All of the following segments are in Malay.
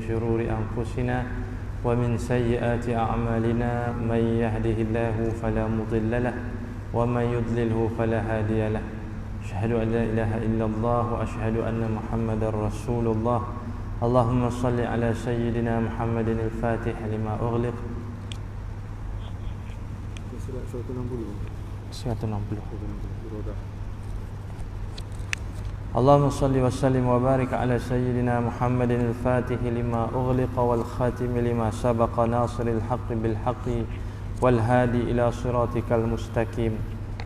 شرور أنفسنا ومن سيئات أعمالنا من يهده الله فلا مضل له ومن يضلله فلا هادي له أشهد أن لا إله إلا الله وأشهد أن محمدا رسول الله اللهم صل على سيدنا محمد الفاتح لما أغلق 160 اللهم صل وسلم وبارك على سيدنا محمد الفاتح لما أغلق والخاتم لما سبق ناصر الحق بالحق والهادي إلى صراطك المستقيم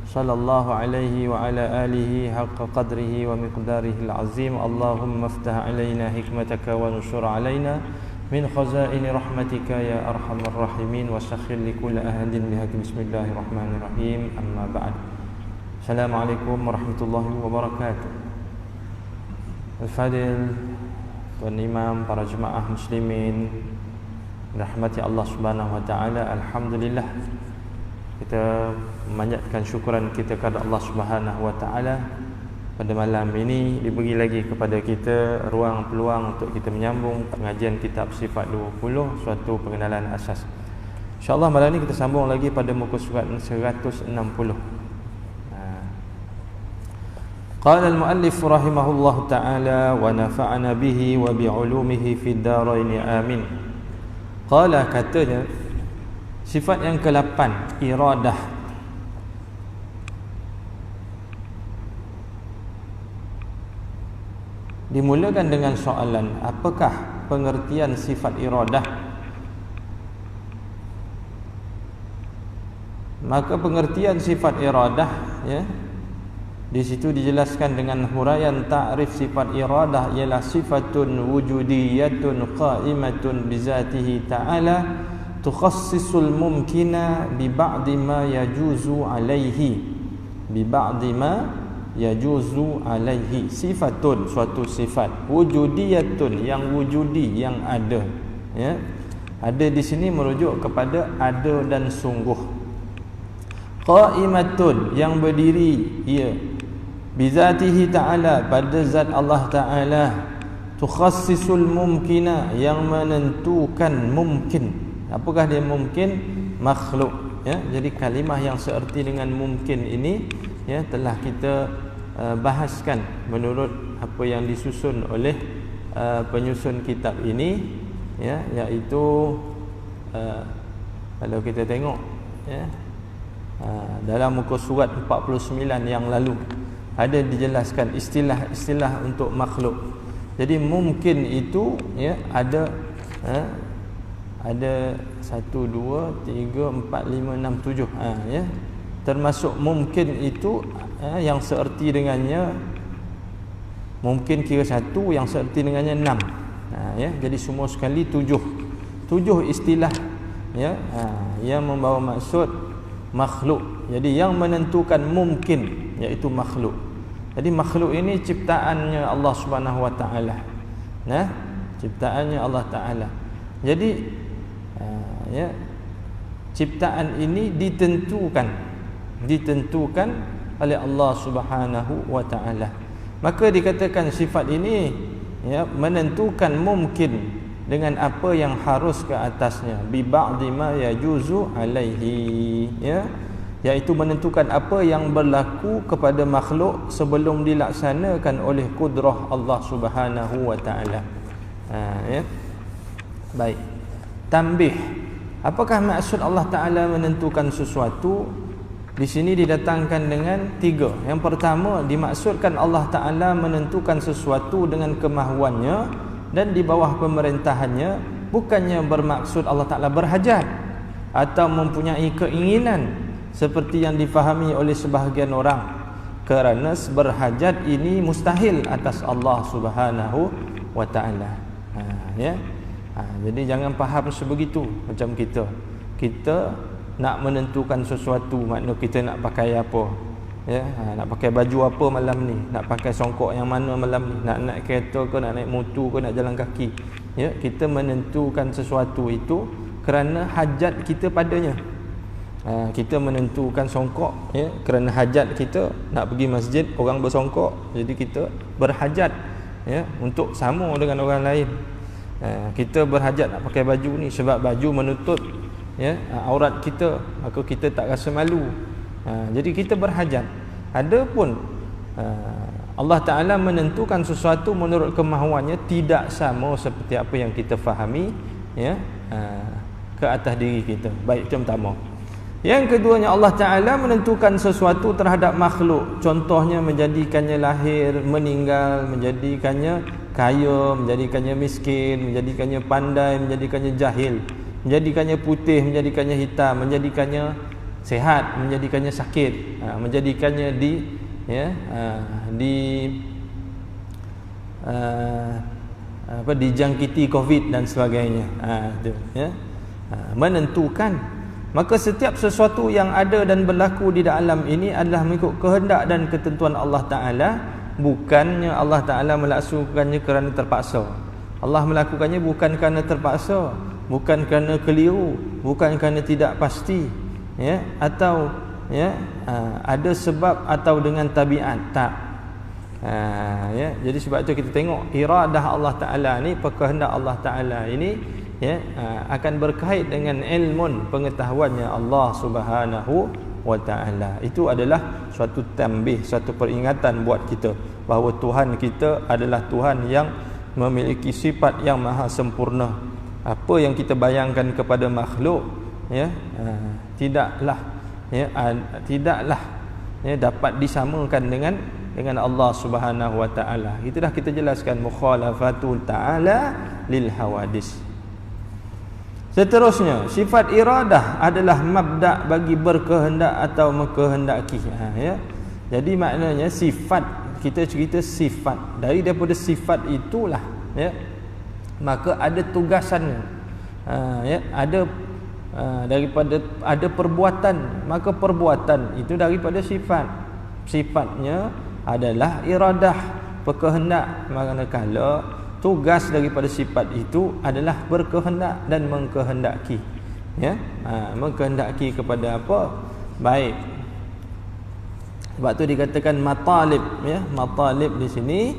صلى الله عليه وعلى آله حق قدره ومقداره العظيم اللهم افتح علينا حكمتك ونشر علينا من خزائن رحمتك يا أرحم الراحمين وسخر لكل أحد بحق بسم الله الرحمن الرحيم أما بعد السلام عليكم ورحمة الله وبركاته. Al-Fadil, Tuan Imam, para jemaah muslimin rahmati Allah Subhanahu wa taala, alhamdulillah kita memanjatkan syukuran kita kepada Allah Subhanahu wa taala. Pada malam ini diberi lagi kepada kita ruang peluang untuk kita menyambung pengajian kitab Sifat 20, suatu pengenalan asas. InsyaAllah malam ini kita sambung lagi pada muka surat 160. Qala al-muallif rahimahullahu ta'ala wa nafa'ana bihi wa bi'ulumihi fid darain amin. Qala, katanya, sifat yang ke-8, iradah. Dimulakan dengan soalan, apakah pengertian sifat iradah? Maka pengertian sifat iradah, ya, di situ dijelaskan dengan huraian ta'rif sifat iradah ialah sifatun wujudiyatun qa'imatun bizatihi ta'ala tukhassisul mumkina bi ba'di ma yajuzu alaihi sifatun, suatu sifat wujudiyatun, yang wujudi, yang ada, ya. Ada di sini merujuk kepada ada dan sungguh. Qa'imatun, yang berdiri, ya, bizatihi ta'ala, pada zat Allah Ta'ala. Tukhassisul mumkina, yang menentukan mungkin. Apakah dia mungkin? Makhluk, ya. Jadi kalimah yang seerti dengan mungkin ini, ya, telah kita bahaskan menurut apa yang disusun oleh penyusun kitab ini, ya, iaitu kalau kita tengok, ya, dalam muka surat 49 yang lalu ada dijelaskan istilah-istilah untuk makhluk. Jadi mungkin itu, ya, ada 1 2 3 4 5 6 7, ya. Termasuk mungkin itu, yang seerti dengannya mungkin kira 1, yang seerti dengannya 6, ya. Jadi semua sekali 7 istilah, ya, yang membawa maksud makhluk. Jadi yang menentukan mungkin iaitu makhluk. Jadi makhluk ini ciptaannya Allah Subhanahu wa taala. Nah, ciptaannya Allah Taala. Jadi ya, ciptaan ini ditentukan oleh Allah Subhanahu wa taala. Maka dikatakan sifat ini, ya, menentukan mungkin dengan apa yang harus ke atasnya, bi ba'di ma yajuzu alaihi, ya, iaitu menentukan apa yang berlaku kepada makhluk sebelum dilaksanakan oleh kudrah Allah Subhanahu wa taala. Ya. Baik. Tambih. Apakah maksud Allah Taala menentukan sesuatu? Di sini didatangkan dengan 3. Yang pertama, dimaksudkan Allah Taala menentukan sesuatu dengan kemahuannya dan di bawah pemerintahannya, bukannya bermaksud Allah Taala berhajat atau mempunyai keinginan seperti yang difahami oleh sebahagian orang, kerana berhajat ini mustahil atas Allah Subhanahu wa taala. Ya. Jadi jangan faham sebegitu macam kita nak menentukan sesuatu, makna kita nak pakai apa, ya, nak pakai baju apa malam ni, nak pakai songkok yang mana malam ni, nak naik kereta ke, nak naik motor ke, nak jalan kaki, ya. Kita menentukan sesuatu itu kerana hajat kita padanya. Kita menentukan songkok, ya, kerana hajat kita nak pergi masjid, orang bersongkok, jadi kita berhajat, ya, untuk sama dengan orang lain. Kita berhajat nak pakai baju ni sebab baju menutup aurat kita, maka kita tak rasa malu. Jadi kita berhajat. Adapun Allah Ta'ala menentukan sesuatu menurut kemahuannya tidak sama seperti apa yang kita fahami ke atas diri kita. Baik, itu yang pertama. Yang keduanya, Allah Ta'ala menentukan sesuatu terhadap makhluk. Contohnya menjadikannya lahir, meninggal, menjadikannya kaya, menjadikannya miskin, menjadikannya pandai, menjadikannya jahil, menjadikannya putih, menjadikannya hitam, menjadikannya sehat, menjadikannya sakit, menjadikannya dijangkiti COVID dan sebagainya. Menentukan. Maka setiap sesuatu yang ada dan berlaku di dalam ini adalah mengikut kehendak dan ketentuan Allah Ta'ala. Bukannya Allah Ta'ala melakukannya kerana terpaksa. Allah melakukannya bukan kerana terpaksa, bukan kerana keliru, bukan kerana tidak pasti, atau ada sebab atau dengan tabiat. Tak. Jadi sebab itu kita tengok iradah Allah Ta'ala ni, kehendak Allah Ta'ala ini akan berkait dengan ilmun, pengetahuannya Allah Subhanahu wa Ta'ala. Itu adalah suatu tambih, suatu peringatan buat kita bahawa Tuhan kita adalah Tuhan yang memiliki sifat yang maha sempurna. Apa yang kita bayangkan kepada makhluk tidaklah dapat disamakan dengan Allah Subhanahu wa Ta'ala. Itu dah kita jelaskan, mukhalafatul ta'ala lil hawadis. Seterusnya, sifat iradah adalah mabda' bagi berkehendak atau mengkehendaki. Jadi maknanya sifat, kita cerita sifat, daripada sifat itulah maka ada tugasannya. Ada perbuatan, maka perbuatan itu daripada sifat. Sifatnya adalah iradah, berkehendak. Manakala tugas daripada sifat itu adalah berkehendak dan mengkehendaki. Mengkehendaki kepada apa? Baik. Sebab tu dikatakan matalib, matalib di sini,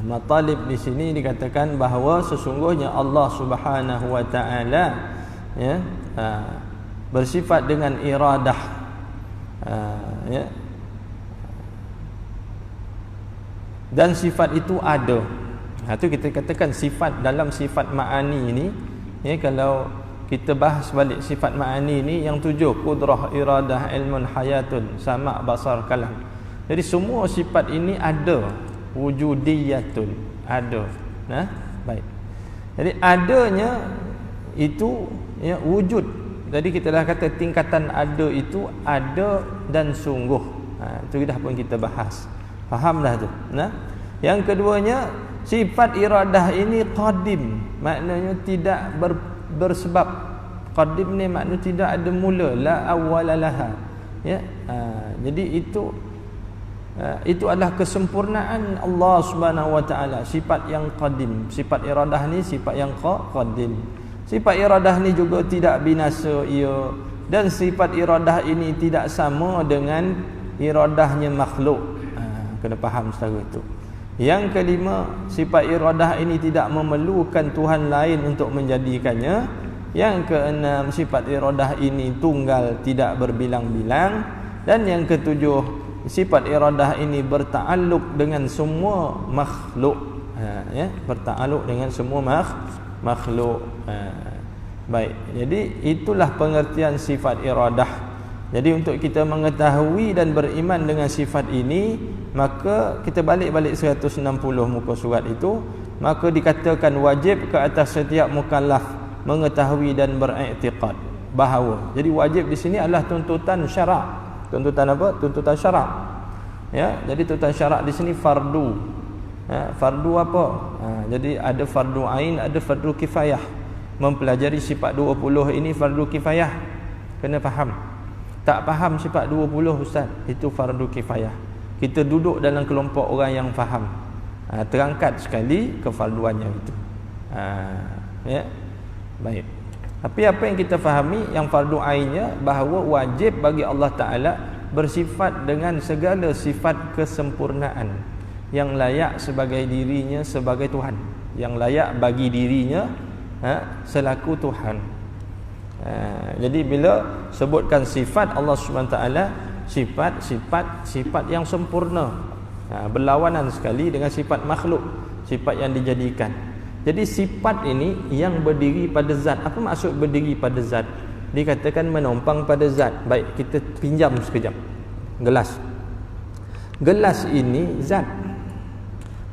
matalib di sini dikatakan bahawa sesungguhnya Allah Subhanahu wa Ta'ala bersifat dengan iradah. Dan sifat itu ada. Itu kita katakan sifat dalam sifat ma'ani ini. Kalau kita bahas balik sifat ma'ani ini, yang 7, qudrah, iradah, ilmun, hayatun, sama', basar, kalam. Jadi semua sifat ini ada, wujudiyatun, ada. Baik. Jadi adanya itu wujud. Jadi kita dah kata tingkatan ada itu ada dan sungguh. Itu dah pun kita bahas. Faham dah tu. Yang keduanya, sifat iradah ini qadim, maknanya tidak bersebab. Qadim ni maknanya tidak ada mula, la awwala laha. Jadi itu adalah kesempurnaan Allah Subhanahu wa Ta'ala, sifat yang qadim. Sifat iradah ni sifat yang qadim. Sifat iradah ni juga tidak binasa ia, dan sifat iradah ini tidak sama dengan iradahnya makhluk. Kena faham secara itu. Yang kelima, sifat iradah ini tidak memerlukan Tuhan lain untuk menjadikannya. Yang keenam, sifat iradah ini tunggal, tidak berbilang-bilang. Dan yang ketujuh, sifat iradah ini berta'alluq dengan semua makhluk. Berta'alluq dengan semua makhluk. Baik. Jadi itulah pengertian sifat iradah. Jadi untuk kita mengetahui dan beriman dengan sifat ini, maka kita balik 160 muka surat itu, maka dikatakan wajib ke atas setiap mukallaf mengetahui dan beriktikad bahawa. Jadi wajib di sini adalah tuntutan syarak. Tuntutan apa? Tuntutan syarak. Jadi tuntutan syarak di sini fardu. Fardu apa? Jadi ada fardu ain, ada fardu kifayah. Mempelajari sifat 20 ini fardu kifayah. Kena faham. Tak faham sifat 20 ustaz, itu fardu kifayah. Kita duduk dalam kelompok orang yang faham, terangkat sekali kefarduannya itu. Baik. Tapi apa yang kita fahami, yang fardu ainnya, bahawa wajib bagi Allah Ta'ala bersifat dengan segala sifat kesempurnaan yang layak sebagai dirinya sebagai Tuhan. yang layak bagi dirinya selaku Tuhan. Jadi bila sebutkan sifat Allah Subhanahu taala, sifat yang sempurna, berlawanan sekali dengan sifat makhluk, sifat yang dijadikan. Jadi sifat ini yang berdiri pada zat. Apa maksud berdiri pada zat? Dikatakan menompang pada zat. Baik, kita pinjam sekejap gelas. Gelas ini zat.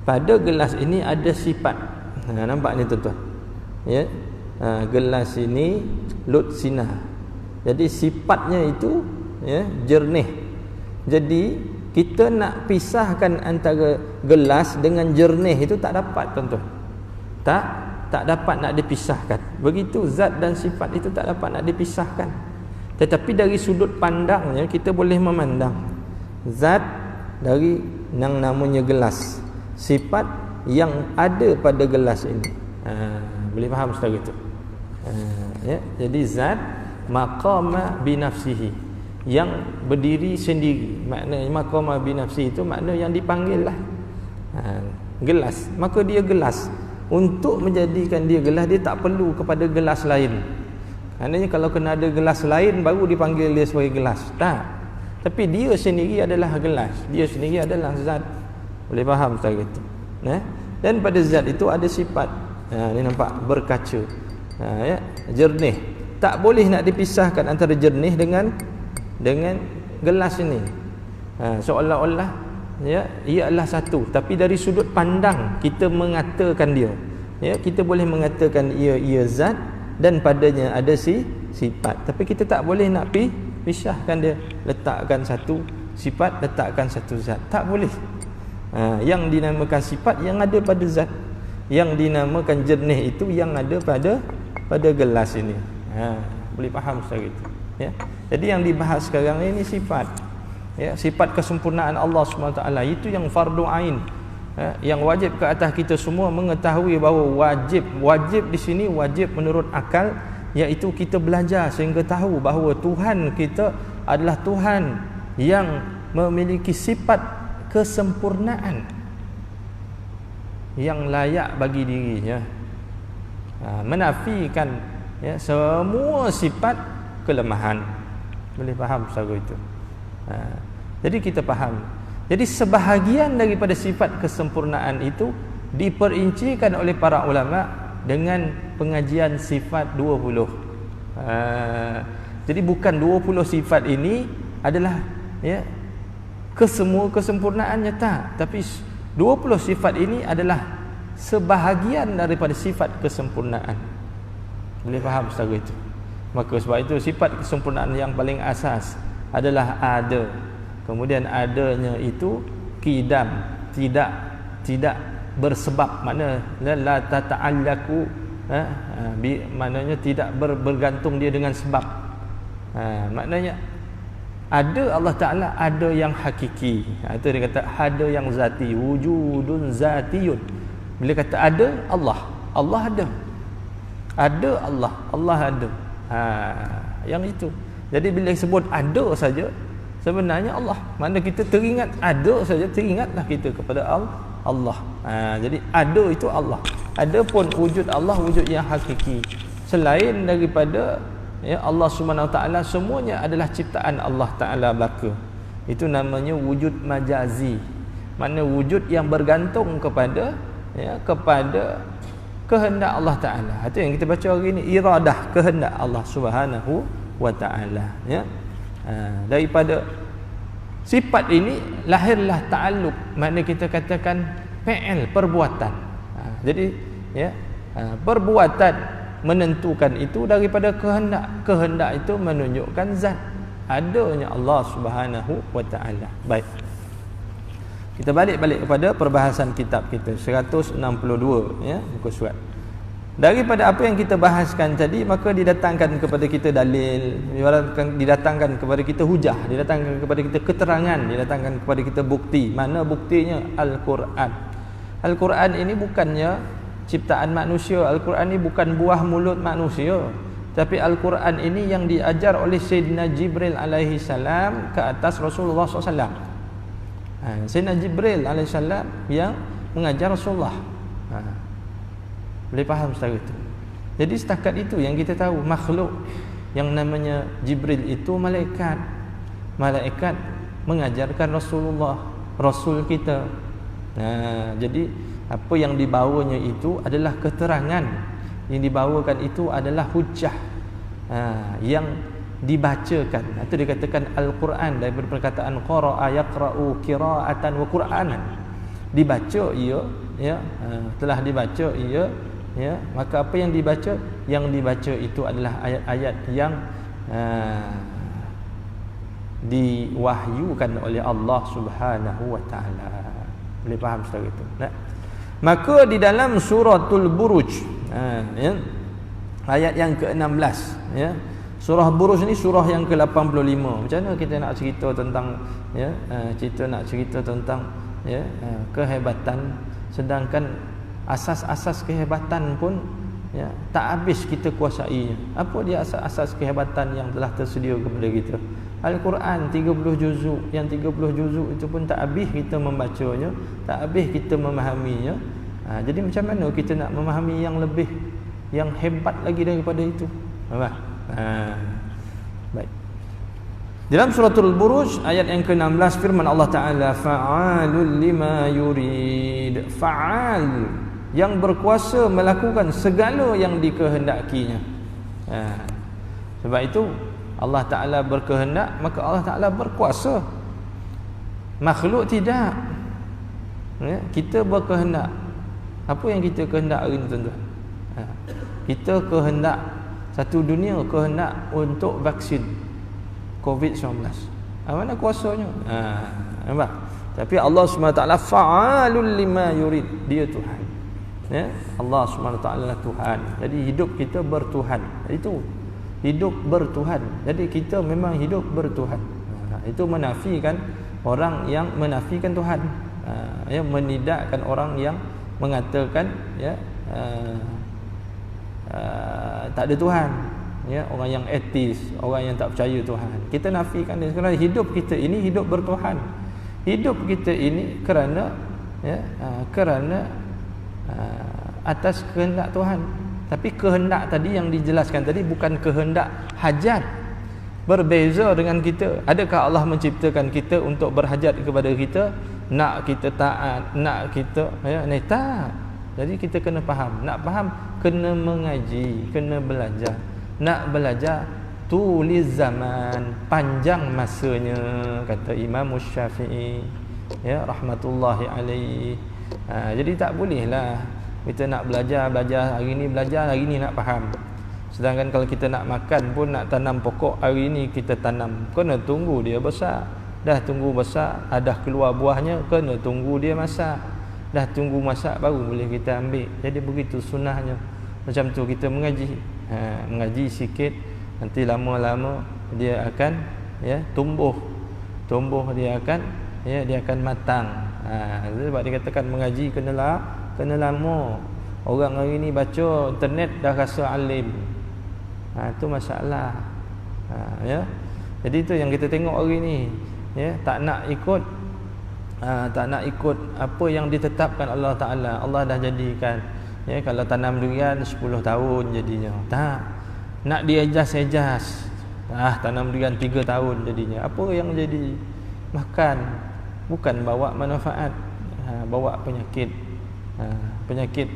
Pada gelas ini ada sifat. Nampak ni tuan-tuan? Ya. Gelas ini lut sina. Jadi sifatnya itu ya, jernih. Jadi kita nak pisahkan antara gelas dengan jernih itu tak dapat, tuan-tuan. Tak dapat nak dipisahkan. Begitu zat dan sifat itu tak dapat nak dipisahkan. Tetapi dari sudut pandangnya kita boleh memandang zat dari yang namanya gelas, sifat yang ada pada gelas ini. Boleh faham secara itu? Ya, jadi zat maqama binafsihi, yang berdiri sendiri. Maknanya maqama binafsihi itu makna yang dipanggil lah. Gelas, maka dia gelas. Untuk menjadikan dia gelas, dia tak perlu kepada gelas lain. Maknanya kalau kena ada gelas lain baru dipanggil dia sebagai gelas. Tak. Tapi dia sendiri adalah gelas. Dia sendiri adalah zat. Boleh faham secara itu? Dan pada zat itu ada sifat. Ni nampak berkaca. Ya, jernih. Tak boleh nak dipisahkan antara jernih dengan gelas ini. Seolah-olah ya, ia adalah satu, tapi dari sudut pandang kita mengatakan dia, ya, kita boleh mengatakan ia zat dan padanya ada sifat, tapi kita tak boleh nak pisahkan dia, letakkan satu sifat, letakkan satu zat, tak boleh. Yang dinamakan sifat yang ada pada zat, yang dinamakan jernih itu yang ada pada gelas ini. Boleh faham secara itu, ya. Jadi yang dibahas sekarang ini sifat, ya, sifat kesempurnaan Allah SWT itu yang fardu ain, yang wajib ke atas kita semua mengetahui bahawa wajib di sini wajib menurut akal, iaitu kita belajar sehingga tahu bahawa Tuhan kita adalah Tuhan yang memiliki sifat kesempurnaan yang layak bagi dirinya, menafikan ya, semua sifat kelemahan. Boleh faham secara itu? Jadi kita faham. Jadi sebahagian daripada sifat kesempurnaan itu diperincikan oleh para ulama dengan pengajian sifat 20. Jadi bukan 20 sifat ini adalah ya kesemua kesempurnaannya, tak, tapi 20 sifat ini adalah sebahagian daripada sifat kesempurnaan. Boleh faham secara itu? Maka sebab itu sifat kesempurnaan yang paling asas adalah ada. Kemudian adanya itu qidam, tidak bersebab, makna la tata'allaku, maknanya tidak bergantung dia dengan sebab. Maknanya ada Allah Taala, ada yang hakiki. Itu dia kata ada yang zati, wujudun zatiyun. Bila kata ada, Allah ada. Ada Allah ada. Yang itu. Jadi bila sebut ada saja, sebenarnya Allah. Mana kita teringat ada saja, teringatlah kita kepada Allah. Jadi ada itu Allah. Adapun wujud Allah, wujud yang hakiki. Selain daripada ya, Allah Subhanahu Taala, semuanya adalah ciptaan Allah Taala belaka. Itu namanya wujud majazi. Mana wujud yang bergantung kepada kehendak Allah Taala. Itu yang kita baca hari ini, iradah, kehendak Allah Subhanahu wa Taala, ya. Daripada sifat ini lahirlah ta'alluq, makna kita katakan fi'il, perbuatan. Jadi ya, perbuatan menentukan itu daripada kehendak itu menunjukkan zat adanya Allah Subhanahu wa Taala. Baik, kita balik kepada perbahasan kitab kita 162, ya, muka surat. Daripada apa yang kita bahaskan tadi, maka didatangkan kepada kita dalil, didatangkan kepada kita hujah, didatangkan kepada kita keterangan, didatangkan kepada kita bukti. Mana buktinya? Al-Quran. Al-Quran ini bukannya ciptaan manusia. Al-Quran ini bukan buah mulut manusia, tapi Al-Quran ini yang diajar oleh Sayyidina Jibril alaihi salam ke atas Rasulullah SAW. Sayyidina Jibril alaihi salam yang mengajar Rasulullah. Boleh faham secara itu. Jadi setakat itu yang kita tahu, makhluk yang namanya Jibril itu malaikat. Malaikat mengajarkan Rasulullah, Rasul kita. Jadi apa yang dibawanya itu adalah keterangan, yang dibawakan itu adalah hujjah yang dibacakan. Itu dikatakan Al-Quran daripada perkataan qara'a yaqra'u qira'atan wa Qur'anan. Dibaca ia, ya, telah dibaca ia, ya, maka apa yang dibaca? Yang dibaca itu adalah ayat-ayat yang diwahyukan oleh Allah Subhanahu wa taala. Boleh faham secara itu? Nah, maka di dalam suratul Buruj, ya, ayat yang ke-16, ya. Surah Buruj ni surah yang ke-85. Macam mana kita nak cerita tentang, ya, nak cerita tentang, ya, kehebatan, sedangkan asas-asas kehebatan pun, ya, tak habis kita kuasainya. Apa dia asas-asas kehebatan yang telah tersedia kepada kita? Al-Quran 30 juzuk, yang 30 juzuk itu pun tak habis kita membacanya, tak habis kita memahaminya. Jadi macam mana kita nak memahami yang lebih, yang hebat lagi daripada itu? Baik. Dalam suratul Buruj ayat yang ke-16 firman Allah Taala, fa'alul lima yurid. Fa'al, yang berkuasa melakukan segala yang dikehendakinya. Sebab itu Allah Ta'ala berkehendak, maka Allah Ta'ala berkuasa. Makhluk tidak, ya, kita berkehendak. Apa yang kita kehendak hari ini, tuan-tuan? Kita kehendak, satu dunia kehendak untuk vaksin COVID-19. Mana kuasanya? Nampak? Tapi Allah SWT fa'alul lima yurid. Dia Tuhan, ya? Allah SWT adalah Tuhan. Jadi hidup kita bertuhan. Itu hidup bertuhan. Jadi kita memang hidup bertuhan. Itu menafikan orang yang menafikan Tuhan, ya, menidakkan orang yang mengatakan, ya, tak ada Tuhan, ya, orang yang ateis, orang yang tak percaya Tuhan. Kita nafikan dia. Kerana hidup kita ini hidup bertuhan. Hidup kita ini kerana, ya, kerana atas kehendak Tuhan. Tapi kehendak tadi yang dijelaskan tadi bukan kehendak hajat. Berbeza dengan kita. Adakah Allah menciptakan kita untuk berhajat kepada kita? Nak kita taat, nak kita, ya, tak. Jadi kita kena faham. Nak faham, kena mengaji, kena belajar. Nak belajar, tulis zaman, panjang masanya, kata Imam Syafi'i, ya, rahmatullahi alaihi. Jadi tak bolehlah kita nak belajar hari ni, belajar hari ni nak faham. Sedangkan kalau kita nak makan pun, nak tanam pokok, hari ni kita tanam, kena tunggu dia besar. Dah tunggu besar, dah keluar buahnya, kena tunggu dia masak. Dah tunggu masak baru boleh kita ambil. Jadi begitu sunnahnya. Macam tu kita mengaji, mengaji sikit, nanti lama-lama dia akan, ya, tumbuh dia akan, ya, dia akan matang. Sebab dikatakan mengaji kena lama. Orang hari ni baca internet dah rasa alim. Itu masalah. Ya. Jadi itu yang kita tengok hari ni, ya, tak nak ikut apa yang ditetapkan Allah Taala. Allah dah jadikan, ya, kalau tanam durian 10 tahun jadinya. Tak. Nak diejas-ejas. Tanam durian 3 tahun jadinya. Apa yang jadi? Makan. Bukan bawa manfaat, bawa penyakit. Penyakit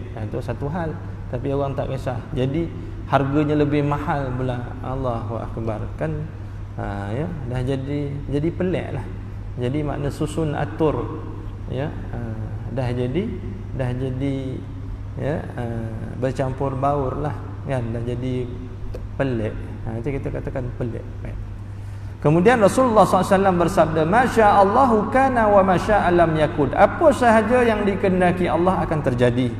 itu satu hal, tapi orang tak kisah. Jadi harganya lebih mahal pula. Allahu akbar, kan, ya, dah jadi pelik lah. Jadi makna susun atur, ya, dah jadi, ya, bercampur baur lah, kan, dah jadi pelik. Itu kita katakan pelik. Kemudian Rasulullah SAW bersabda, Masya Allahu kana wa masya alam yakud. Apa sahaja yang dikehendaki Allah akan terjadi,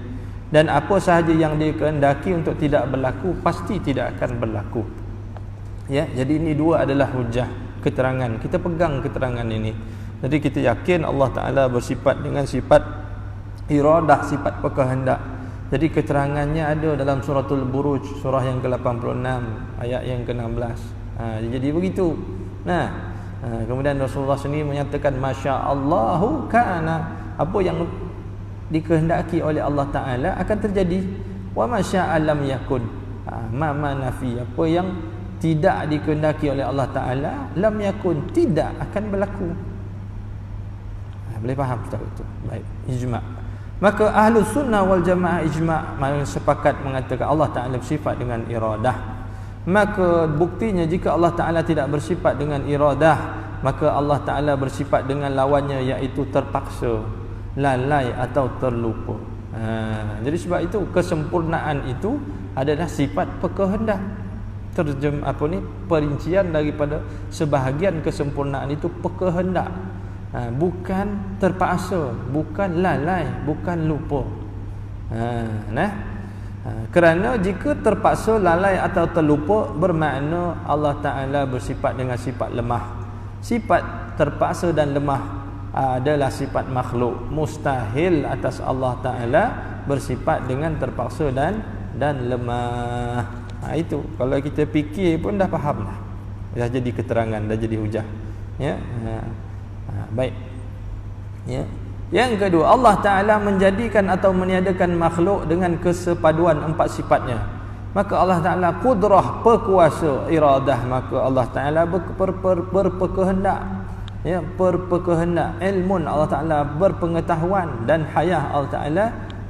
dan apa sahaja yang dikehendaki untuk tidak berlaku, pasti tidak akan berlaku. Ya, jadi ini dua adalah hujah, keterangan. Kita pegang keterangan ini. Jadi kita yakin Allah Ta'ala bersifat dengan sifat iradah, sifat berkehendak. Jadi keterangannya ada dalam suratul Buruj, surah yang ke-86, ayat yang ke-16. Jadi begitu. Kemudian Rasulullah sendiri menyatakan Masya Allahu kana. Apa yang dikehendaki oleh Allah Ta'ala akan terjadi. Wa ma syaa lam yakun. Ma nafi, apa yang tidak dikehendaki oleh Allah Ta'ala, lam yakun, tidak akan berlaku. Boleh faham tak itu? Baik, ijma'. Maka Ahlus Sunnah wal Jamaah ijma' sepakat mengatakan Allah Ta'ala bersifat dengan iradah. Maka buktinya jika Allah Ta'ala tidak bersifat dengan iradah, maka Allah Ta'ala bersifat dengan lawannya, iaitu terpaksa, lalai atau terlupa. Jadi sebab itu kesempurnaan itu adalah sifat pekehendak. Perincian daripada sebahagian kesempurnaan itu pekehendak, bukan terpaksa, bukan lalai, bukan lupa. Kerana jika terpaksa, lalai atau terlupa, bermakna Allah Ta'ala bersifat dengan sifat lemah. Sifat terpaksa dan lemah adalah sifat makhluk. Mustahil atas Allah Ta'ala bersifat dengan terpaksa dan lemah. Itu kalau kita fikir pun dah faham lah. Dah jadi keterangan, dah jadi hujah. Ya. Baik. Ya. Yang kedua, Allah Ta'ala menjadikan atau meniadakan makhluk dengan kesepaduan empat sifatnya. Maka Allah Ta'ala kudrah, berkuasa, iradah, maka Allah Ta'ala berkehendak. Ya, berkehendak. Ilmun, Allah Ta'ala berpengetahuan, dan hayah, Allah Ta'ala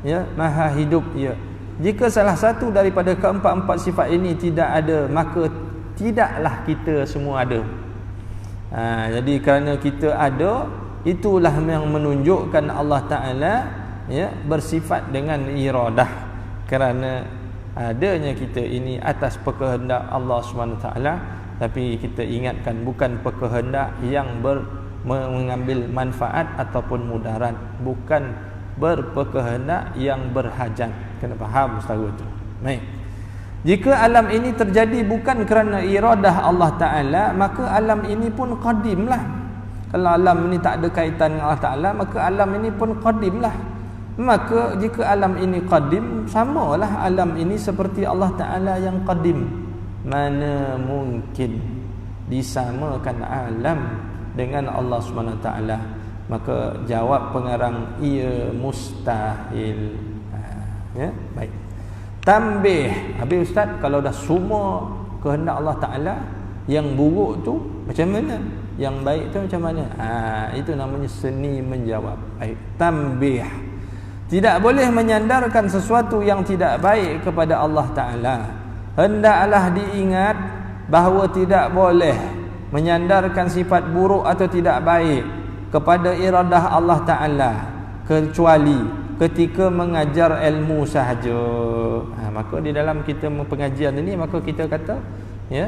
ya maha hidup. Ya. Jika salah satu daripada keempat-empat sifat ini tidak ada, maka tidaklah kita semua ada. Jadi kerana kita ada, itulah yang menunjukkan Allah Ta'ala ya bersifat dengan iradah. Kerana adanya kita ini atas perkehendak Allah SWT. Tapi kita ingatkan, bukan perkehendak yang mengambil manfaat ataupun mudarat, bukan berperkehendak yang berhajat. Kena faham Ustaz itu. Baik. Jika alam ini terjadi bukan kerana iradah Allah Ta'ala, maka alam ini pun qadim lah. Kalau alam ini tak ada kaitan dengan Allah Ta'ala, maka alam ini pun qadim lah. Maka jika alam ini qadim, samalah alam ini seperti Allah Ta'ala yang qadim. Mana mungkin disamakan alam dengan Allah SWT? Maka jawab pengarang, ia mustahil. Ya, baik. Tambih. Habis Ustaz, kalau dah semua kehendak Allah Ta'ala, yang buruk tu macam mana? Yang baik tu macam mana? Itu namanya seni menjawab. Baik. Tambih. Tidak boleh menyandarkan sesuatu yang tidak baik kepada Allah Ta'ala. Hendaklah diingat bahawa tidak boleh menyandarkan sifat buruk atau tidak baik kepada iradah Allah Ta'ala, kecuali ketika mengajar ilmu sahaja. Maka di dalam kita pengajian ini, maka kita kata ya,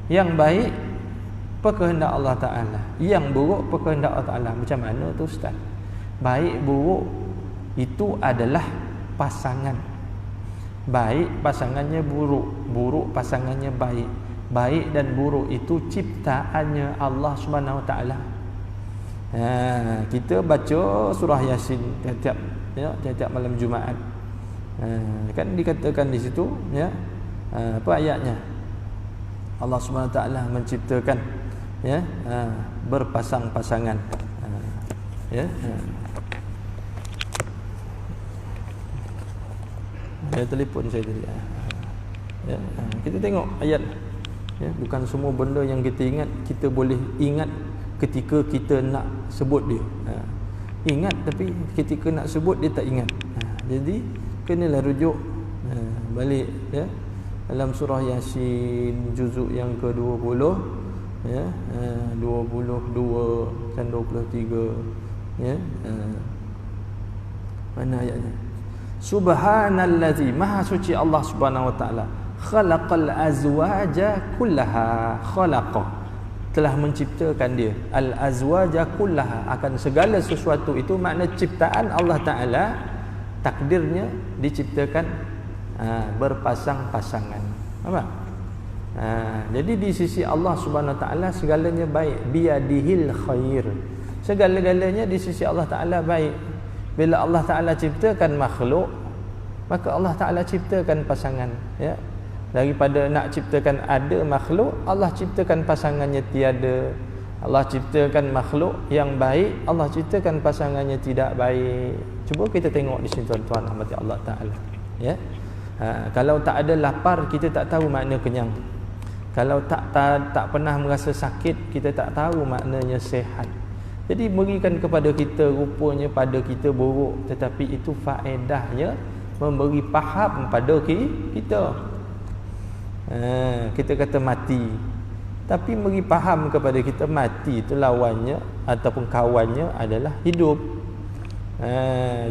yang baik perkehendak Allah Ta'ala, yang buruk perkehendak Allah Ta'ala. Macam mana tu Ustaz? Baik buruk itu adalah pasangan. Baik pasangannya buruk, buruk pasangannya baik. Baik dan buruk itu ciptaannya Allah Subhanahu Wa Ta'ala. Kita baca surah Yasin tiap malam Jumaat. Kan dikatakan di situ ya, apa ayatnya? Allah Subhanahu Wa Ta'ala menciptakan ya berpasang-pasangan. Ya. Ada telefon saya tadi. Ya, kita tengok ayat. Ya, bukan semua benda yang kita ingat kita boleh ingat ketika kita nak sebut dia. Ingat, tapi ketika nak sebut dia tak ingat. Jadi kenalah rujuk balik ya dalam surah Yasin juzuk yang ke-20 ya, 22 dan 23 ya. Mana ayatnya? Subhanallazi, maha suci Allah Subhanahu Wa Ta'ala, khalaqal azwaja kullaha, khalaqa, telah menciptakan dia, al azwaja kullaha, akan segala sesuatu itu. Makna ciptaan Allah Ta'ala, takdirnya diciptakan berpasang-pasangan. Apa? Jadi di sisi Allah Subhanahu Wa Ta'ala segalanya baik. Biyadihil khair, segala-galanya di sisi Allah Ta'ala baik. Bila Allah Ta'ala ciptakan makhluk, maka Allah Ta'ala ciptakan pasangan ya. Daripada nak ciptakan ada makhluk, Allah ciptakan pasangannya tiada. Allah ciptakan makhluk yang baik, Allah ciptakan pasangannya tidak baik. Cuba kita tengok di sini tuan-tuan rahmati Allah Taala. Ya. Kalau tak ada lapar, kita tak tahu makna kenyang. Kalau tak pernah merasa sakit, kita tak tahu maknanya sehat. Jadi berikan kepada kita, rupanya pada kita buruk, tetapi itu faedahnya memberi faham pada kita. Kita kata mati, tapi beri faham kepada kita mati itu lawannya ataupun kawannya adalah hidup.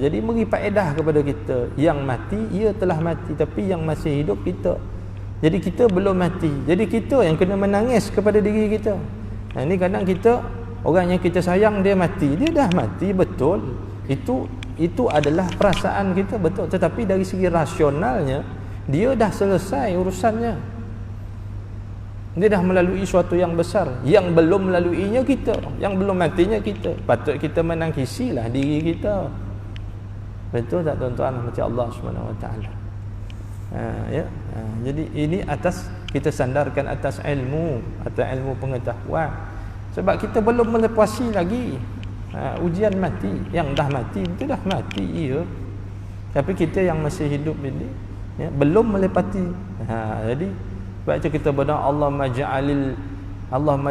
Jadi beri faedah kepada kita. Yang mati, ia telah mati, tapi yang masih hidup kita. Jadi kita belum mati. Jadi kita yang kena menangis kepada diri kita. Ini kadang kita, orang yang kita sayang dia mati, dia dah mati, betul. Itu adalah perasaan kita, betul. Tetapi dari segi rasionalnya, dia dah selesai urusannya. Dia dah melalui suatu yang besar. Yang belum melaluinya kita, yang belum matinya kita. Patut kita menangkisilah diri kita. Betul tak tuan-tuan rahmati Allah Subhanahu Wa Taala? Jadi ini atas kita sandarkan atas ilmu atau ilmu pengetahuan. Sebab kita belum melepasi lagi ujian mati. Yang dah mati itu dah mati, ya. Tapi kita yang masih hidup ini, ya, belum melepati. Jadi sebab itu kita berdoa, Allahumma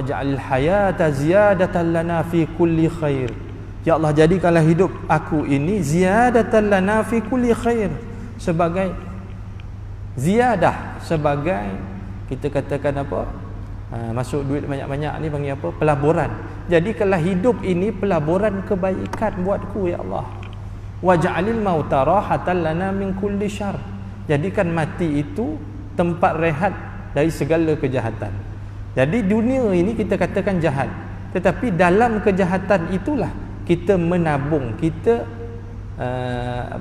ja'alil hayata ziyadatan lana fi kulli khair. Ya Allah, jadikanlah hidup aku ini ziyadatan lana fi kulli khair, sebagai ziyadah, sebagai kita katakan apa, masuk duit banyak-banyak ni panggil apa, pelaburan. Jadikanlah hidup ini pelaburan kebaikan buatku, ya Allah. Waj'alil mauta rahatan lana min kulli syarr. Jadikan mati itu tempat rehat dari segala kejahatan. Jadi dunia ini kita katakan jahat, tetapi dalam kejahatan itulah kita menabung, kita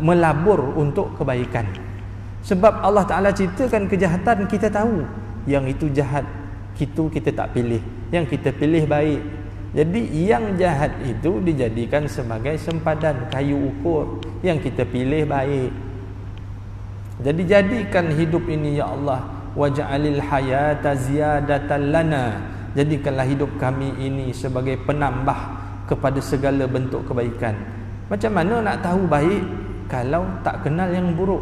melabur untuk kebaikan. Sebab Allah Ta'ala ceritakan kejahatan, kita tahu yang itu jahat, itu kita tak pilih, yang kita pilih baik. Jadi yang jahat itu dijadikan sebagai sempadan, kayu ukur, yang kita pilih baik. Jadi jadikan hidup ini, ya Allah, waj'alil hayata ziyadatan lana. Jadikanlah hidup kami ini sebagai penambah kepada segala bentuk kebaikan. Macam mana nak tahu baik kalau tak kenal yang buruk?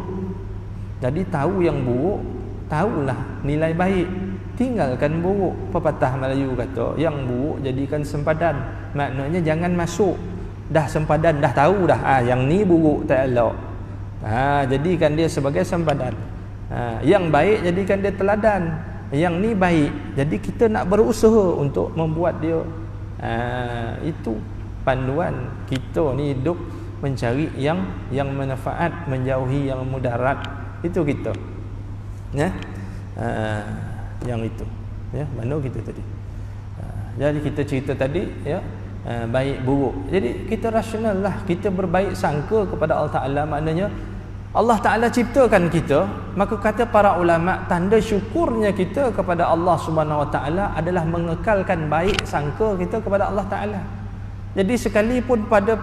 Jadi tahu yang buruk, tahulah nilai baik, tinggalkan buruk. Pepatah Melayu kata, yang buruk jadikan sempadan. Maknanya jangan masuk. Dah sempadan, dah tahu dah, yang ni buruk tak elok. Jadikan dia sebagai sempadan. Yang baik jadikan dia teladan. Yang ni baik, jadi kita nak berusaha untuk membuat dia. Itu panduan kita ni hidup, mencari yang manfaat, menjauhi yang mudarat. Itu kita, ya. Yang itu, ya. Mana kita tadi? Jadi kita cerita tadi, ya, baik buruk. Jadi kita rasional lah, kita berbaik sangka kepada Allah Ta'ala. Maknanya Allah Ta'ala ciptakan kita, maka kata para ulama, tanda syukurnya kita kepada Allah Subhanahu Wa Ta'ala adalah mengekalkan baik sangka kita kepada Allah Ta'ala. Jadi sekalipun pada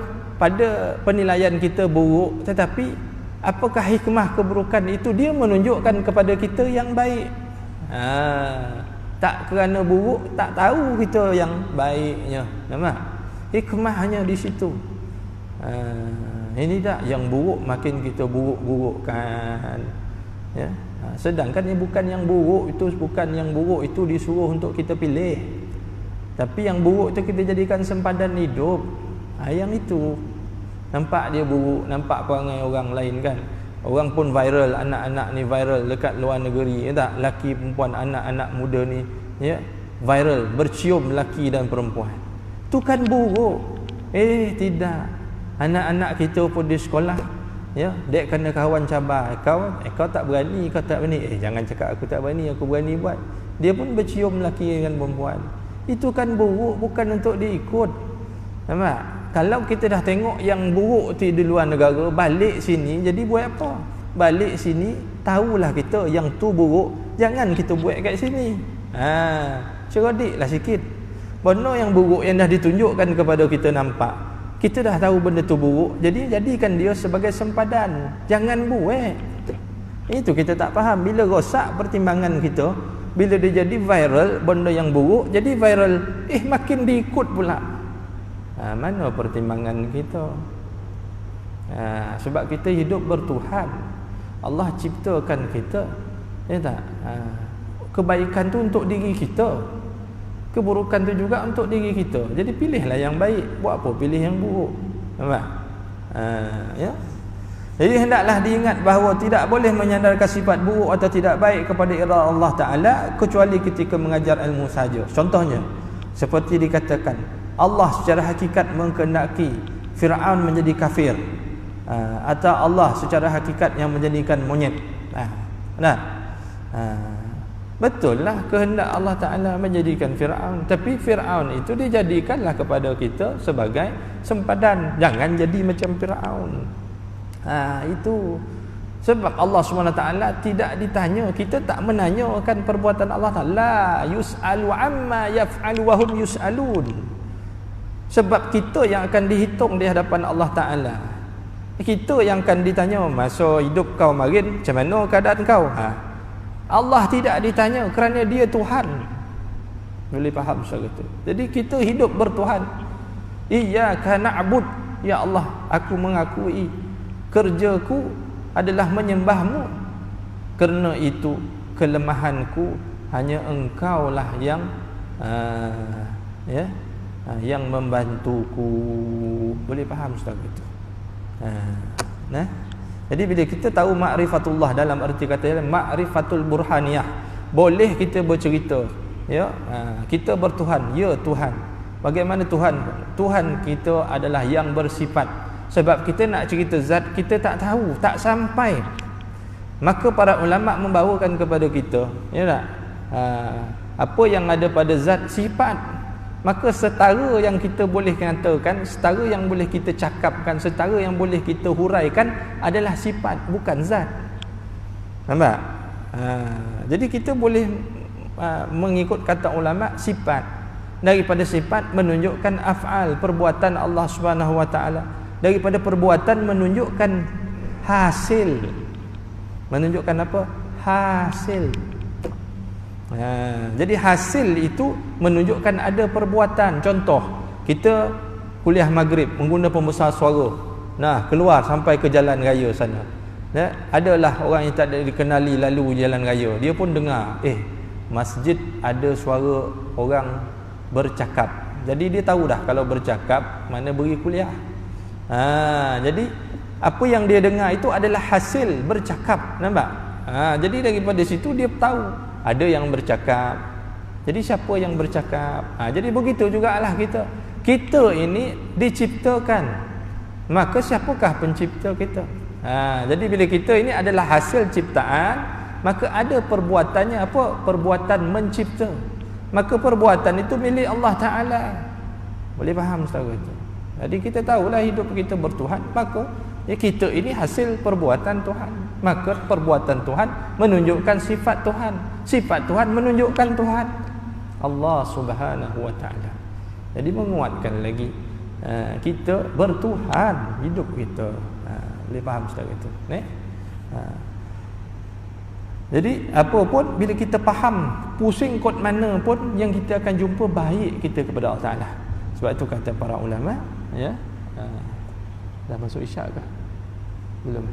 penilaian kita buruk, tetapi apakah hikmah keburukan itu? Dia menunjukkan kepada kita yang baik. Tak kerana buruk, tak tahu kita yang baiknya. Nampak? Hikmahnya di situ. Ini tak, yang buruk makin kita buruk-burukkan, ya. Sedangkan ini bukan yang buruk itu disuruh untuk kita pilih, tapi yang buruk itu kita jadikan sempadan hidup. Yang itu nampak dia buruk, nampak perangai orang lain kan. Orang pun viral, anak-anak ni viral dekat luar negeri, ya tak? Laki perempuan, anak-anak muda ni, ya, viral bercium laki dan perempuan. Itu kan buruk. Tidak. Anak-anak kita pun di sekolah, ya, dek kena kawan cabar, kau tak berani, kau tak berani. Jangan cakap aku tak berani, aku berani buat. Dia pun bercium lelaki dengan perempuan. Itu kan buruk, bukan untuk diikut. Nampak? Kalau kita dah tengok yang buruk tu di luar negara, balik sini jadi buat apa? Balik sini tahulah kita yang tu buruk, jangan kita buat kat sini. Cerodiklah sikit. Benda yang buruk yang dah ditunjukkan kepada kita nampak, kita dah tahu benda tu buruk, jadi jadikan dia sebagai sempadan, jangan buat. Itu kita tak faham. Bila rosak pertimbangan kita, bila dia jadi viral, benda yang buruk jadi viral, makin diikut pula. Mana pertimbangan kita? Sebab kita hidup bertuhan. Allah ciptakan kita, ya tak? Kebaikan tu untuk diri kita, keburukan tu juga untuk diri kita. Jadi pilihlah yang baik. Buat apa pilih yang buruk? Nampak? Ya. Jadi hendaklah diingat bahawa tidak boleh menyandarkan sifat buruk atau tidak baik kepada iradah Allah Ta'ala kecuali ketika mengajar ilmu saja. Contohnya, seperti dikatakan, Allah secara hakikat mengkehendaki Fir'aun menjadi kafir, atau Allah secara hakikat yang menjadikan monyet. Betul lah kehendak Allah Ta'ala menjadikan Fir'aun, tapi Fir'aun itu dijadikanlah kepada kita sebagai sempadan. Jangan jadi macam Fir'aun. Itu sebab Allah SWT tidak ditanya. Kita tak menanyakan perbuatan Allah Ta'ala. La yus'alu amma yaf'alu wa hum yus'alun. Sebab kita yang akan dihitung di hadapan Allah Ta'ala. Kita yang akan ditanya, masa hidup kau kemarin macam mana keadaan kau? Allah tidak ditanya kerana dia Tuhan. Boleh faham secara itu. Jadi kita hidup bertuhan. Iyyaka na'bud, ya Allah, aku mengakui kerjaku adalah menyembahmu. Kerana itu kelemahanku hanya engkaulah yang yang membantuku. Boleh faham secara itu. Jadi bila kita tahu ma'rifatullah dalam arti kata ma'rifatul burhaniyah, boleh kita bercerita, ya, kita bertuhan, ya Tuhan. Bagaimana Tuhan? Tuhan kita adalah yang bersifat. Sebab kita nak cerita zat, kita tak tahu, tak sampai. Maka para ulama membawakan kepada kita, ya tak? Apa yang ada pada zat sifat. Maka setara yang kita boleh katakan, setara yang boleh kita cakapkan, setara yang boleh kita huraikan adalah sifat, bukan zat. Nampak? Jadi kita boleh mengikut kata ulama sifat. Daripada sifat menunjukkan af'al, perbuatan Allah Subhanahu Wa Taala. Daripada perbuatan menunjukkan hasil. Menunjukkan apa? Hasil. Jadi hasil itu menunjukkan ada perbuatan. Contoh, kita kuliah maghrib menggunakan pembesar suara. Keluar sampai ke jalan raya sana. Adalah orang yang tak dikenali lalu jalan raya. Dia pun dengar, masjid ada suara orang bercakap. Jadi dia tahu dah kalau bercakap mana beri kuliah. Jadi apa yang dia dengar itu adalah hasil bercakap. Nampak? Jadi daripada situ dia tahu ada yang bercakap. Jadi siapa yang bercakap? Jadi begitu jugalah kita. Kita ini diciptakan. Maka siapakah pencipta kita? Jadi bila kita ini adalah hasil ciptaan, maka ada perbuatannya apa? Perbuatan mencipta. Maka perbuatan itu milik Allah Ta'ala. Boleh faham setara itu? Jadi kita tahulah hidup kita bertuhan, maka kita ini hasil perbuatan Tuhan. Maka perbuatan Tuhan menunjukkan sifat Tuhan. Sifat Tuhan menunjukkan Tuhan Allah Subhanahu Wa Ta'ala. Jadi menguatkan lagi kita bertuhan hidup kita. Boleh faham setara itu? Jadi apa pun bila kita faham, pusing kot mana pun yang kita akan jumpa baik kita kepada Allah Ta'ala. Sebab itu kata para ulama, ya, dah masuk isyak ke? Belum.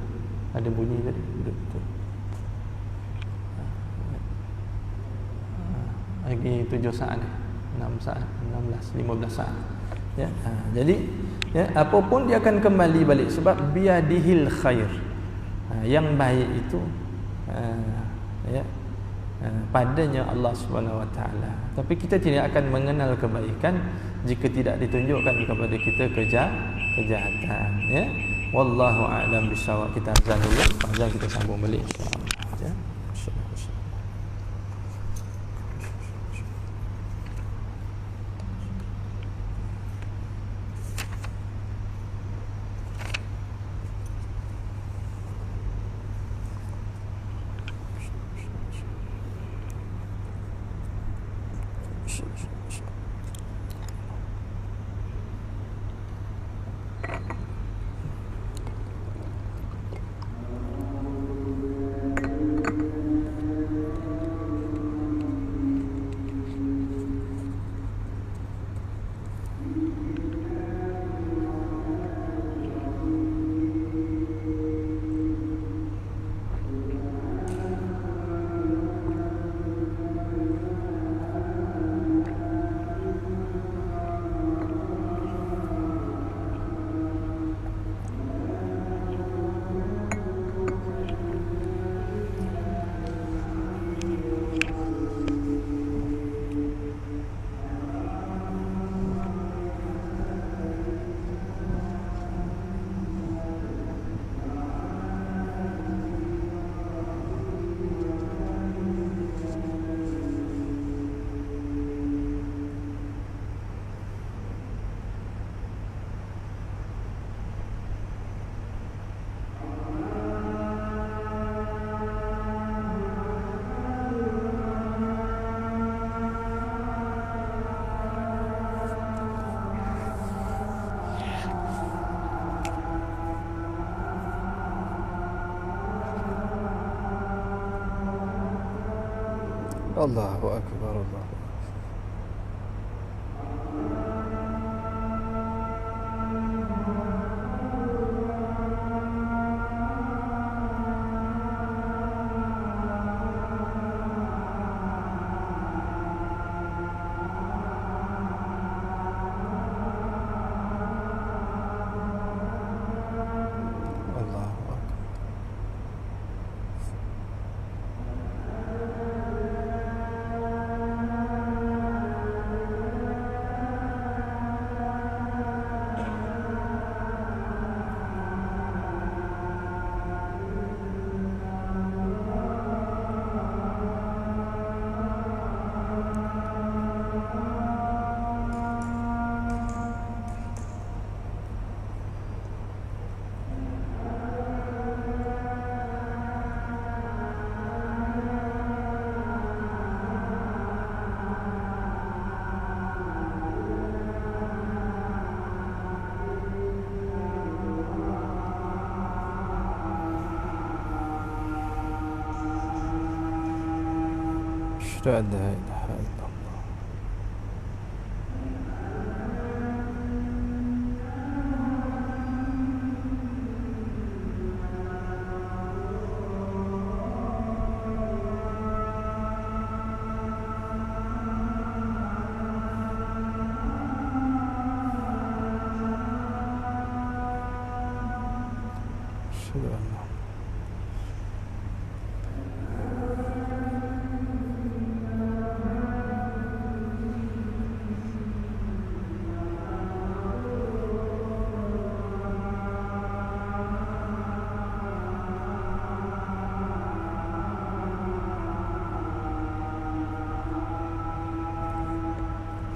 Ada bunyi tadi. Betul. Lagi 7 saat, 6 saat, 16, 15 saat. Ya, jadi ya, apa pun dia akan kembali balik sebab biadihil khair. Yang baik itu padanya Allah Subhanahu Wa Taala. Tapi kita tidak akan mengenal kebaikan jika tidak ditunjukkan kepada kita kejahatan, ya. Wallahu a'lam bishawab. Kita azan dulu, azan kita sambung balik insya-Allah, ya. Allahu akbar, Allahu akbar. لا إله إلا الله. أشهد أن لا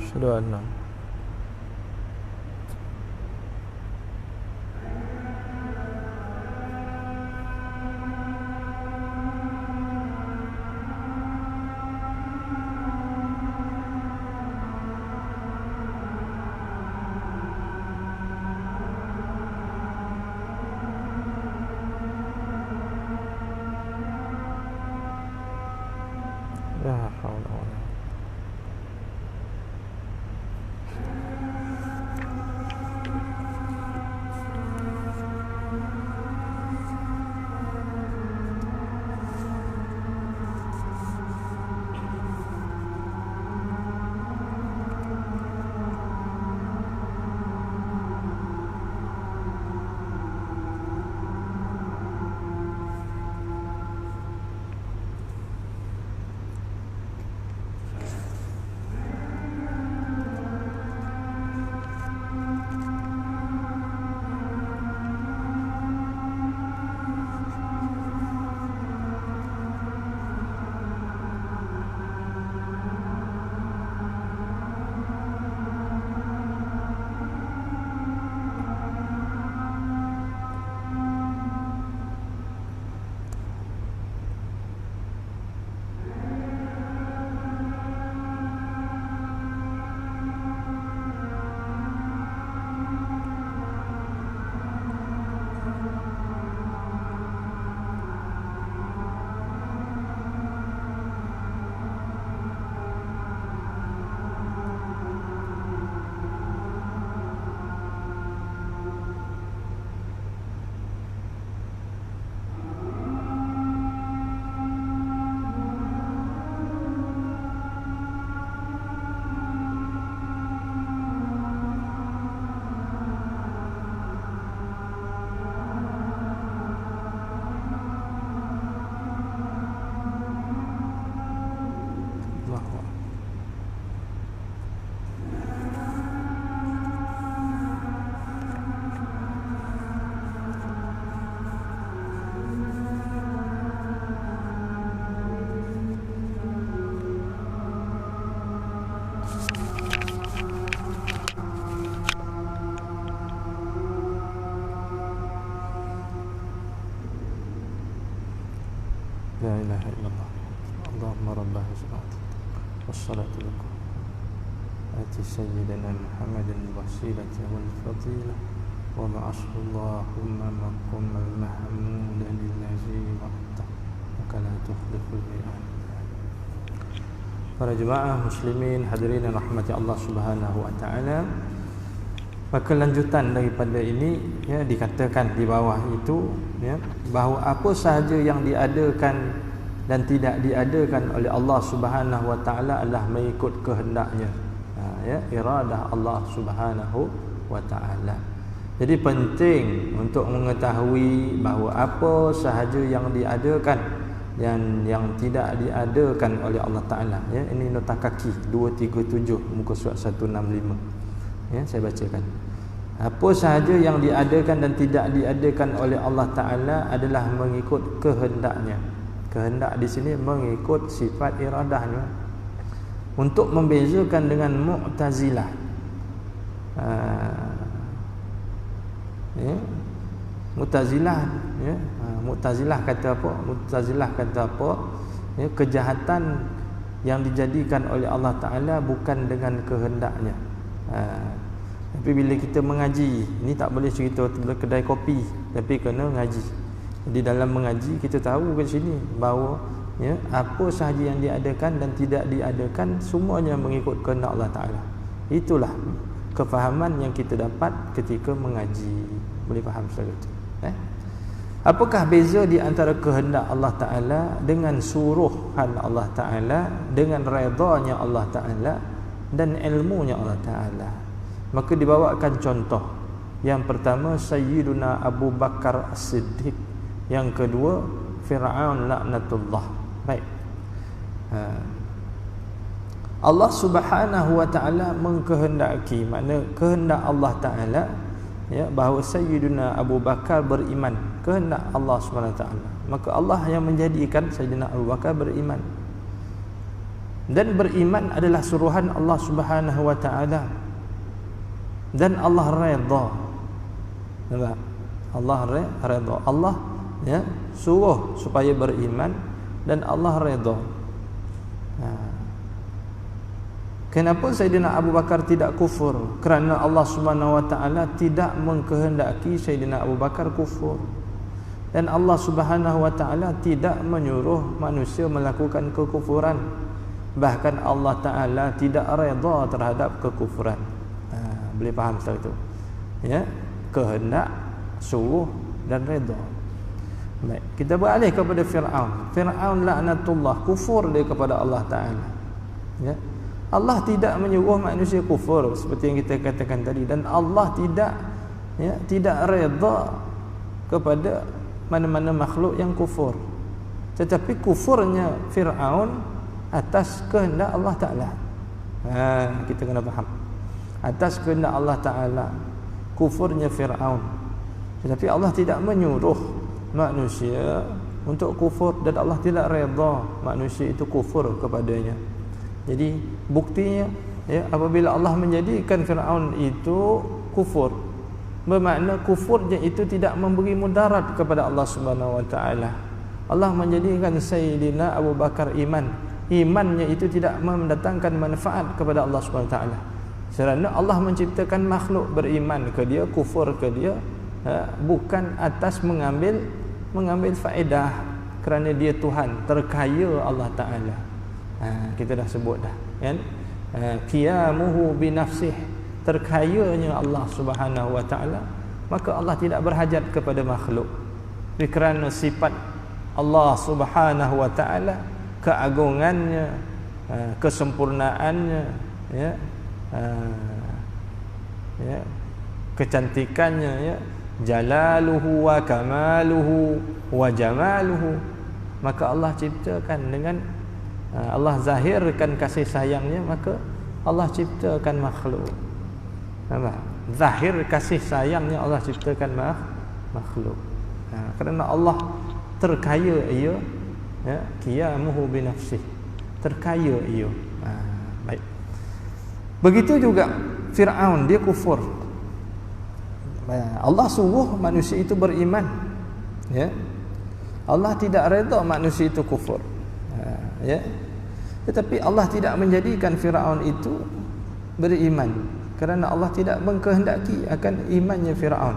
أشهد أن لا حول ولا قوة. لا إله إلا الله. اللهم رب هذه والصلاة لكم آتي سيدنا محمد الوسيلة والفضيلة وبعثه اللهم مقام المحمود الذي وعدته وك لا تخلف الميعاد. para jemaah muslimin hadirin yang rahmati Allah Subhanahu wa taala. Maka lanjutan daripada ini ya, dikatakan di bawah itu ya, bahawa apa sahaja yang diadakan dan tidak diadakan oleh Allah Subhanahu wa taala adalah mengikut kehendaknya. Ya, iradah Allah Subhanahu wa taala. Jadi penting untuk mengetahui bahawa apa sahaja yang diadakan dan yang tidak diadakan oleh Allah taala ya, ini nota kaki 237 muka surat 165. Ya, saya bacakan. Apa sahaja yang diadakan dan tidak diadakan oleh Allah Ta'ala adalah mengikut kehendaknya. Kehendak di sini mengikut sifat iradahnya. Untuk membezakan dengan Mu'tazilah. Ya. Mu'tazilah ya. Mu'tazilah kata apa? Mu'tazilah kata apa? Ya, kejahatan yang dijadikan oleh Allah Ta'ala bukan dengan kehendaknya. Tapi bila kita mengaji, ni tak boleh cerita kedai kopi, tapi kena ngaji. Jadi dalam mengaji kita tahu kat sini bahawa ya, apa sahaja yang diadakan dan tidak diadakan semuanya mengikut kehendak Allah Taala. Itulah kefahaman yang kita dapat ketika mengaji. Boleh faham secara itu? Apakah beza di antara kehendak Allah Taala dengan suruhan Allah Taala, dengan redanya Allah Taala dan ilmunya Allah Taala? Maka dibawakan contoh. Yang pertama Sayyiduna Abu Bakar As-Siddiq, yang kedua Fir'aun laknatullah. Baik. Allah Subhanahu wa taala mengkehendaki, makna kehendak Allah Taala ya, bahawa Sayyiduna Abu Bakar beriman, kehendak Allah Subhanahu wa taala. Maka Allah yang menjadikan Sayyidina Abu Bakar beriman. Dan beriman adalah suruhan Allah Subhanahu wa taala. Dan Allah redha. Nampak? Allah redha. Allah ya suruh supaya beriman dan Allah redha. Kenapa Sayyidina Abu Bakar tidak kufur? Kerana Allah Subhanahu wa taala tidak mengkehendaki Sayyidina Abu Bakar kufur. Dan Allah Subhanahu wa taala tidak menyuruh manusia melakukan kekufuran. Bahkan Allah Taala tidak redha terhadap kekufuran. Boleh faham setelah itu ya, kehendak, suruh dan redha. Baik, kita beralih kepada Fir'aun. Fir'aun laknatullah, kufur dia kepada Allah Ta'ala ya. Allah tidak menyuruh manusia kufur seperti yang kita katakan tadi, dan Allah tidak redha kepada mana-mana makhluk yang kufur. Tetapi kufurnya Fir'aun atas kehendak Allah Ta'ala. Kita kena faham, atas kehendak Allah Ta'ala kufurnya Fir'aun. Tetapi Allah tidak menyuruh manusia untuk kufur, dan Allah tidak redha manusia itu kufur kepadanya. Jadi buktinya ya, apabila Allah menjadikan Fir'aun itu kufur, bermakna kufurnya itu tidak memberi mudarat kepada Allah Subhanahu wa taala. Allah menjadikan Sayyidina Abu Bakar imannya itu tidak mendatangkan manfaat kepada Allah Subhanahu wa taala. Kerana Allah menciptakan makhluk beriman ke dia, kufur ke dia bukan atas mengambil faedah, kerana dia Tuhan, terkaya Allah Ta'ala. Kita dah sebut dah kan, qiyamuhu binafsih, terkayanya Allah Subhanahu wa taala, maka Allah tidak berhajat kepada makhluk. Kerana sifat Allah Subhanahu wa taala, keagungannya, kesempurnaannya ya, ya, kecantikannya ya, jalaluhu wa kamaluhu wa jamaluhu, maka Allah ciptakan dengan Allah zahirkan kasih sayangnya, maka Allah ciptakan makhluk. Nampak? Zahir kasih sayangnya Allah ciptakan makhluk. Kerana Allah terkaya ia ya, qiyamuhu binafsih, terkaya ia. Baik. Begitu juga Fir'aun, dia kufur. Allah suruh manusia itu beriman ya. Allah tidak redha manusia itu kufur ya. Tetapi Allah tidak menjadikan Fir'aun itu beriman, kerana Allah tidak mengkehendaki akan imannya Fir'aun.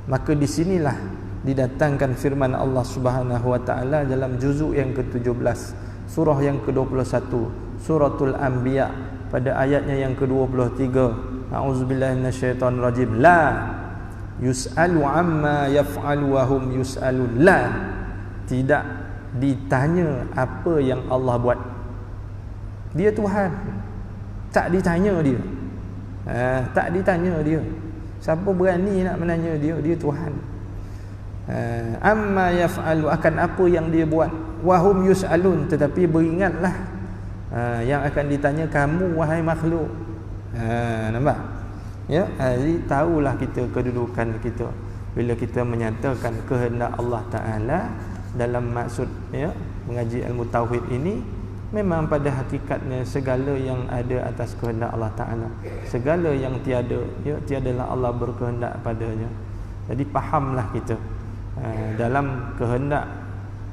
Maka di sinilah didatangkan firman Allah Subhanahu wa taala dalam juzuk yang ke-17, surah yang ke-21, suratul Anbiya pada ayatnya yang ke-23. A'udzubillahi minasyaitonirrajim. La yus'alu amma yaf'alu wa hum yus'alun. La, tidak ditanya apa yang Allah buat. Dia Tuhan, tak ditanya dia. Tak ditanya dia. Siapa berani nak menanya dia? Dia Tuhan. Amma yaf'alu, akan apa yang dia buat. Wahum yus'alun, tetapi beringatlah yang akan ditanya kamu wahai makhluk. Nampak? Ya, jadi tahulah kita kedudukan kita bila kita menyatakan kehendak Allah Taala dalam maksud ya mengaji ilmu tauhid ini. Memang pada hakikatnya segala yang ada atas kehendak Allah Ta'ala, segala yang tiada, ya, tiadalah Allah berkehendak padanya. Jadi fahamlah kita dalam kehendak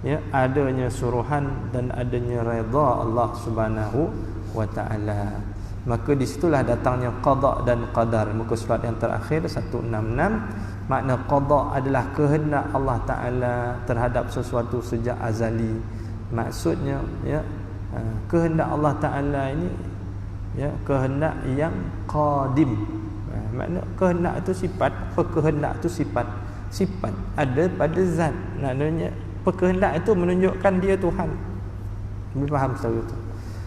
ya adanya suruhan dan adanya redha Allah Subhanahu wa Ta'ala. Maka disitulah datangnya qada dan qadar. Muka surat yang terakhir 166. Makna qada adalah kehendak Allah Ta'ala terhadap sesuatu sejak azali. Maksudnya ya kehendak Allah Ta'ala ini ya kehendak yang qadim. Makna kehendak itu sifat, kehendak itu sifat ada pada zat. Maknanya kehendak itu menunjukkan dia Tuhan. Boleh faham secara itu.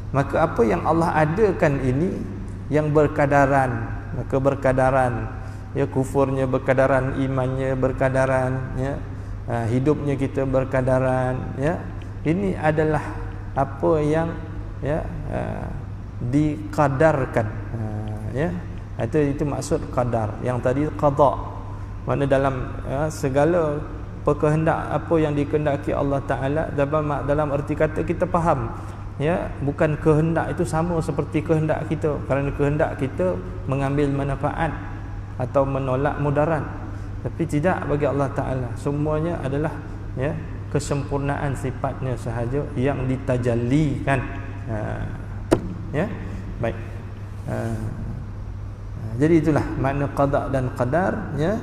Maka apa yang Allah adakan ini yang berkadaran, maka berkadaran ya, kufurnya berkadaran, imannya berkadaran ya, hidupnya kita berkadaran ya. Ini adalah apa yang ya dikadarkan ya. Itu maksud qadar. Yang tadi qada, mana dalam segala kehendak apa yang dikehendaki Allah Taala, dalam erti kata kita faham ya, bukan kehendak itu sama seperti kehendak kita, kerana kehendak kita mengambil manfaat atau menolak mudarat. Tapi tidak bagi Allah Taala, semuanya adalah ya kesempurnaan sifatnya sahaja yang ditajallikan. Ya, baik. Jadi itulah makna qada dan qadar ya.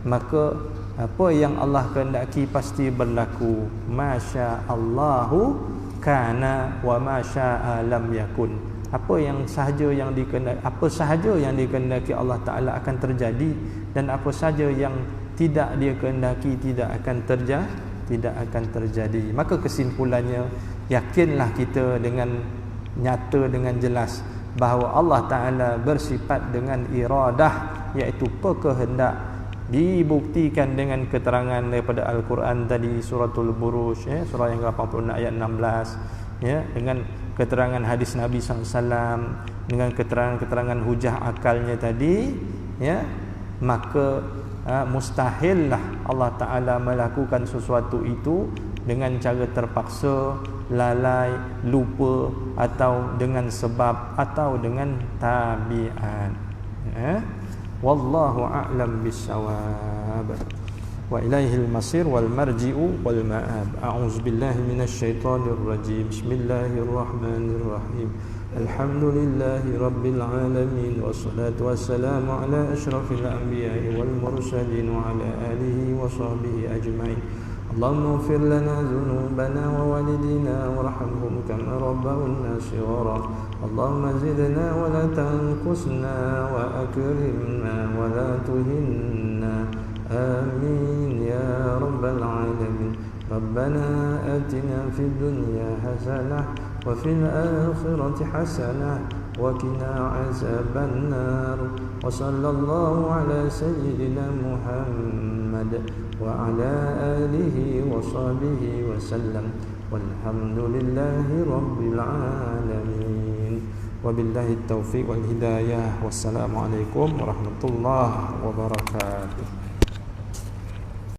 Maka apa yang Allah kehendaki pasti berlaku. Masya Allahu kana wa masya lam yakun. Apa sahaja yang dikehendaki Allah Taala akan terjadi, dan apa sahaja yang tidak dia kehendaki tidak akan terjadi. Maka kesimpulannya, yakinlah kita dengan nyata, dengan jelas bahawa Allah Ta'ala bersifat dengan iradah, iaitu kehendak. Dibuktikan dengan keterangan daripada Al-Quran tadi, suratul Buruj ya, surah yang ke-86 ayat 16 ya, dengan keterangan hadis Nabi SAW, dengan keterangan hujah akalnya tadi ya. Maka mustahillah Allah Ta'ala melakukan sesuatu itu dengan cara terpaksa, lalai, lupa, atau dengan sebab, atau dengan tabiat ya. Wallahu a'lam bissawab. Wa ilaihil masir wal marji'u wal ma'ab. A'udzubillahi minasyaitonir rajim. Bismillahirrahmanirrahim. Alhamdulillahi rabbil alamin, wassalatu wassalamu ala asyrafil anbiya'i wal mursalin wa ala alihi wa sahbihi ajma'in. Allahumma ighfir lana dhunubana wa walidina warhamhum kama rabbawna shighara. Allahumma zidna wa la tanqusna wa akrimna wa la tuhinna. Amin ya rabbal alamin. Rabbana atina fid dunya hasanah wa fil akhirati hasanah wa qina azaban nar. Wa sallallahu ala sayyidina Muhammad wa ala alihi wa sahbihi wa sallam. Walhamdulillahi rabbil alamin. Wabillahi taufiq wal hidayah. Wassalamualaikum warahmatullahi wabarakatuh.